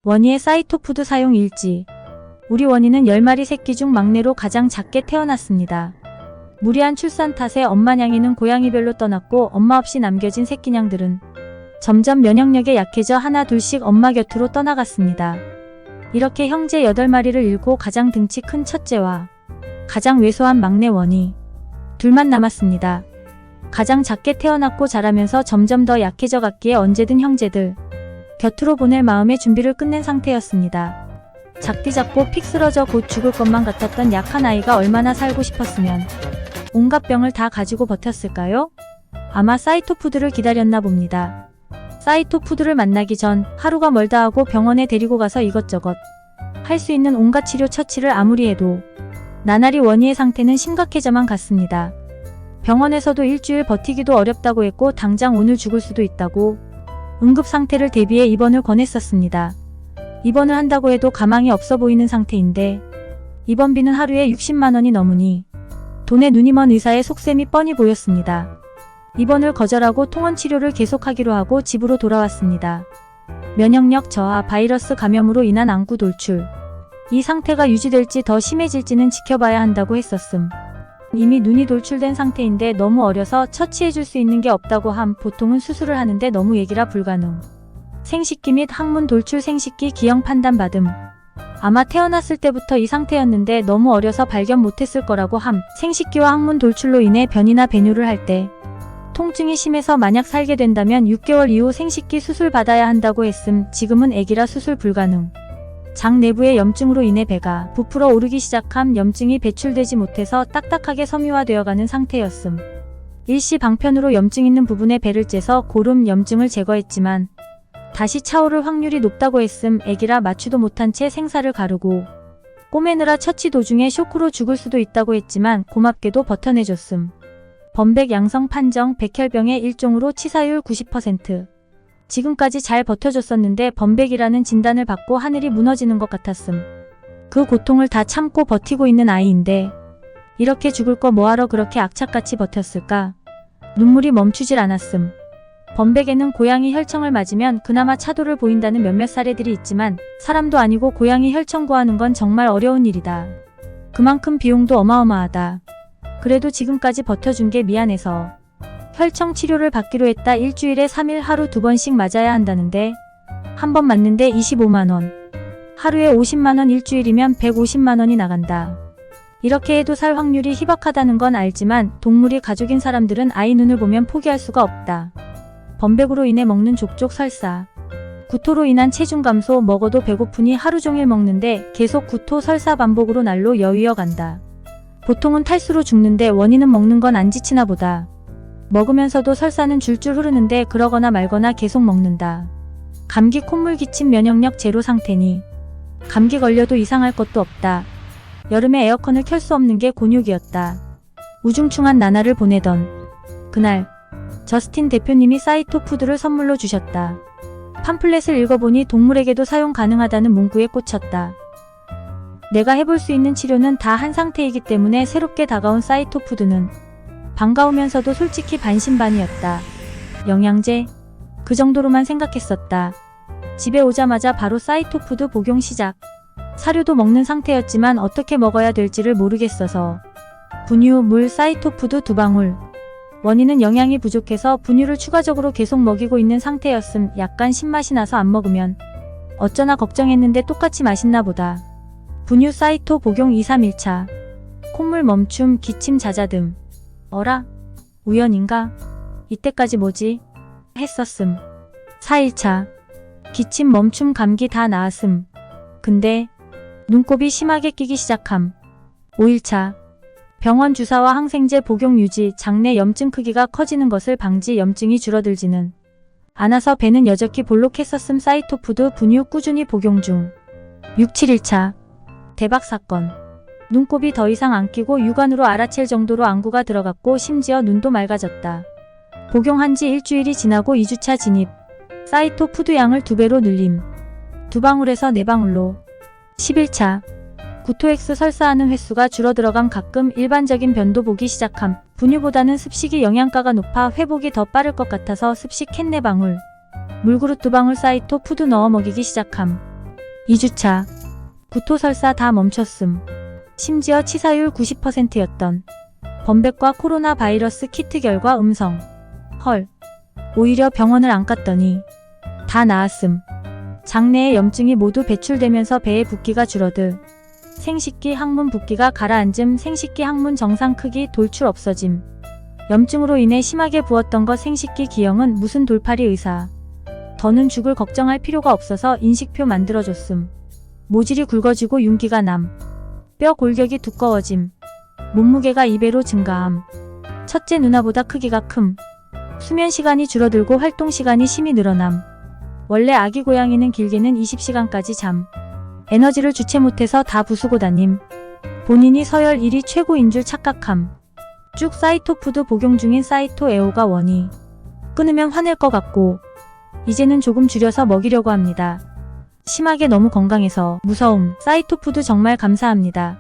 원희의 사이토푸드 사용 일지. 우리 원희는 10마리 새끼 중 막내로 가장 작게 태어났습니다. 무리한 출산 탓에 엄마 냥이는 고양이별로 떠났고 엄마 없이 남겨진 새끼냥들은 점점 면역력에 약해져 하나 둘씩 엄마 곁으로 떠나갔습니다. 이렇게 형제 8마리를 잃고 가장 등치 큰 첫째와 가장 왜소한 막내 원희 둘만 남았습니다. 가장 작게 태어났고 자라면서 점점 더 약해져 갔기에 언제든 형제들 곁으로 보낼 마음의 준비를 끝낸 상태였습니다. 작디 작고 픽 쓰러져 곧 죽을 것만 같았던 약한 아이가 얼마나 살고 싶었으면 온갖 병을 다 가지고 버텼을까요? 아마 사이토푸드를 기다렸나 봅니다. 사이토푸드를 만나기 전 하루가 멀다 하고 병원에 데리고 가서 이것저것 할 수 있는 온갖 치료 처치를 아무리 해도 나날이 원희의 상태는 심각해져만 갔습니다. 병원에서도 일주일 버티기도 어렵다고 했고 당장 오늘 죽을 수도 있다고 응급 상태를 대비해 입원을 권했었습니다. 입원을 한다고 해도 가망이 없어 보이는 상태인데 입원비는 하루에 60만 원이 넘으니 돈에 눈이 먼 의사의 속셈이 뻔히 보였습니다. 입원을 거절하고 통원 치료를 계속하기로 하고 집으로 돌아왔습니다. 면역력 저하, 바이러스 감염으로 인한 안구 돌출. 이 상태가 유지될지 더 심해질지는 지켜봐야 한다고 했었음. 이미 눈이 돌출된 상태인데 너무 어려서 처치해줄 수 있는 게 없다고 함. 보통은 수술을 하는데 너무 얘기라 불가능. 생식기 및 항문 돌출 생식기 기형 판단받음. 아마 태어났을 때부터 이 상태였는데 너무 어려서 발견 못했을 거라고 함. 생식기와 항문 돌출로 인해 변이나 배뇨를 할 때 통증이 심해서 만약 살게 된다면 6개월 이후 생식기 수술 받아야 한다고 했음. 지금은 애기라 수술 불가능. 장 내부의 염증으로 인해 배가 부풀어 오르기 시작함. 염증이 배출되지 못해서 딱딱하게 섬유화되어가는 상태였음. 일시 방편으로 염증 있는 부분에 배를 째서 고름 염증을 제거했지만 다시 차오를 확률이 높다고 했음. 애기라 마취도 못한 채 생사를 가르고 꼬매느라 처치 도중에 쇼크로 죽을 수도 있다고 했지만 고맙게도 버텨내줬음. 범백 양성 판정 백혈병의 일종으로 치사율 90%. 지금까지 잘 버텨줬었는데 범백이라는 진단을 받고 하늘이 무너지는 것 같았음. 그 고통을 다 참고 버티고 있는 아이인데 이렇게 죽을 거 뭐하러 그렇게 악착같이 버텼을까? 눈물이 멈추질 않았음. 범백에는 고양이 혈청을 맞으면 그나마 차도를 보인다는 몇몇 사례들이 있지만 사람도 아니고 고양이 혈청 구하는 건 정말 어려운 일이다. 그만큼 비용도 어마어마하다. 그래도 지금까지 버텨준 게 미안해서 혈청 치료를 받기로 했다. 일주일에 3일 하루 2번씩 맞아야 한다는데 한 번 맞는데 25만 원. 하루에 50만 원, 일주일이면 150만 원이 나간다. 이렇게 해도 살 확률이 희박하다는 건 알지만 동물이 가족인 사람들은 아이 눈을 보면 포기할 수가 없다. 범백으로 인해 먹는 족족 설사. 구토로 인한 체중 감소. 먹어도 배고프니 하루 종일 먹는데 계속 구토 설사 반복으로 날로 여위어 간다. 보통은 탈수로 죽는데 원인은 먹는 건 안 지치나 보다. 먹으면서도 설사는 줄줄 흐르는데 그러거나 말거나 계속 먹는다. 감기 콧물 기침 면역력 제로 상태니 감기 걸려도 이상할 것도 없다. 여름에 에어컨을 켤 수 없는 게 곤욕이었다. 우중충한 나날을 보내던 그날 저스틴 대표님이 사이토푸드를 선물로 주셨다. 팜플렛을 읽어보니 동물에게도 사용 가능하다는 문구에 꽂혔다. 내가 해볼 수 있는 치료는 다 한 상태이기 때문에 새롭게 다가온 사이토푸드는 반가우면서도 솔직히 반신반의였다. 영양제? 그 정도로만 생각했었다. 집에 오자마자 바로 사이토푸드 복용 시작. 사료도 먹는 상태였지만 어떻게 먹어야 될지를 모르겠어서 분유, 물, 사이토푸드 2방울. 원인은 영양이 부족해서 분유를 추가적으로 계속 먹이고 있는 상태였음. 약간 신맛이 나서 안 먹으면 어쩌나 걱정했는데 똑같이 맛있나 보다. 분유 사이토 복용 2, 3일차. 콧물 멈춤, 기침 잦아듦. 어라? 우연인가? 이때까지 뭐지? 했었음. 4일차. 기침 멈춤 감기 다 나았음. 근데 눈곱이 심하게 끼기 시작함. 5일차. 병원 주사와 항생제 복용 유지. 장내 염증 크기가 커지는 것을 방지. 염증이 줄어들지는 않아서 배는 여적히 볼록했었음. 사이토푸드 분유 꾸준히 복용 중. 6, 7일차. 대박 사건. 눈곱이 더 이상 안 끼고 육안으로 알아챌 정도로 안구가 들어갔고 심지어 눈도 맑아졌다. 복용한 지 일주일이 지나고 2주차 진입. 사이토푸드 양을 2배로 늘림. 2방울에서 4방울로. 10일차. 구토엑스 설사하는 횟수가 줄어들어감. 가끔 일반적인 변도 보기 시작함. 분유보다는 습식이 영양가가 높아 회복이 더 빠를 것 같아서 습식 캔 4방울. 물그릇 2방울 사이토푸드 넣어 먹이기 시작함. 2주차. 구토설사 다 멈췄음. 심지어 치사율 90%였던 범백과 코로나 바이러스 키트 결과 음성. 헐. 오히려 병원을 안 갔더니 다 나았음. 장내의 염증이 모두 배출되면서 배의 붓기가 줄어들. 생식기 항문 붓기가 가라앉음. 생식기 항문 정상 크기 돌출 없어짐. 염증으로 인해 심하게 부었던 것 생식기 기형은 무슨 돌팔이 의사. 더는 죽을 걱정할 필요가 없어서 인식표 만들어줬음. 모질이 굵어지고 윤기가 남. 뼈 골격이 두꺼워짐. 몸무게가 2배로 증가함. 첫째 누나보다 크기가 큼. 수면 시간이 줄어들고 활동 시간이 심히 늘어남. 원래 아기 고양이는 길게는 20시간까지 잠. 에너지를 주체 못해서 다 부수고 다님. 본인이 서열 1위 최고인 줄 착각함. 쭉 사이토푸드 복용 중인 사이토 에오가 원이 끊으면 화낼 것 같고 이제는 조금 줄여서 먹이려고 합니다. 심하게 너무 건강해서 무서움. 사이토푸드 정말 감사합니다.